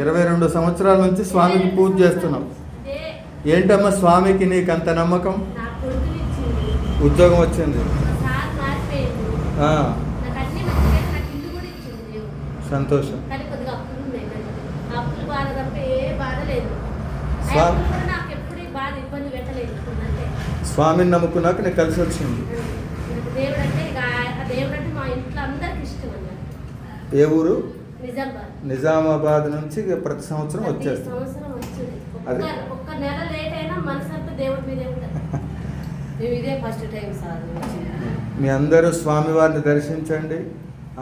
22 సంవత్సరాల నుంచి స్వామికి పూజ చేస్తున్నాం. ఏంటమ్మా స్వామికి నీకు అంత నమ్మకం? ఉద్యోగం వచ్చింది. సంతోషం. స్వామిని నమ్ముకున్నాక నీకు కలిసి వచ్చింది. ఏ ఊరు? నిజామాబాద్ నుంచి ప్రతి సంవత్సరం వచ్చేస్తాం. మీ అందరూ స్వామివారిని దర్శించండి,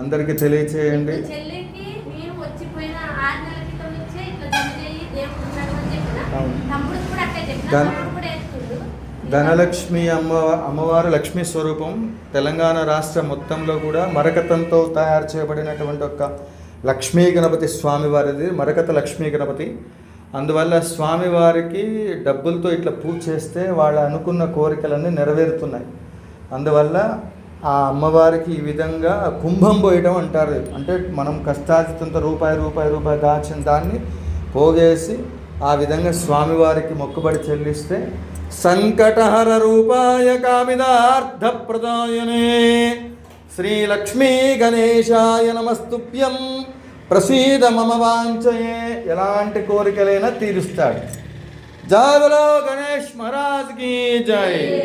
అందరికి తెలియచేయండి. ధనలక్ష్మి అమ్మవారు లక్ష్మీ స్వరూపం. తెలంగాణ రాష్ట్ర మొత్తంలో కూడా మరకతంతో తయారు చేయబడినటువంటి ఒక లక్ష్మీ గణపతి స్వామివారిది, మరకత లక్ష్మీ గణపతి. అందువల్ల స్వామివారికి డబ్బులతో ఇట్లా పూజ చేస్తే వాళ్ళు అనుకున్న కోరికలన్నీ నెరవేరుతున్నాయి. అందువల్ల ఆ అమ్మవారికి ఈ విధంగా కుంభం పోయడం అంటారు. అంటే మనం కష్టార్జితంతో రూపాయి దాచిన దాన్ని పోగేసి ఆ విధంగా స్వామివారికి మొక్కుబడి చెల్లిస్తే సంకటహర రూపాయ కామిదార్థ ప్రదాయనే శ్రీ లక్ష్మీ గణేశాయ నమస్తుభ్యం ప్రసీద మమ వాంఛయే. ఎలాంటి కోరికలైనా తీరుస్తాడు. జై బలో గణేష్ మహారాజ్ కీ జై.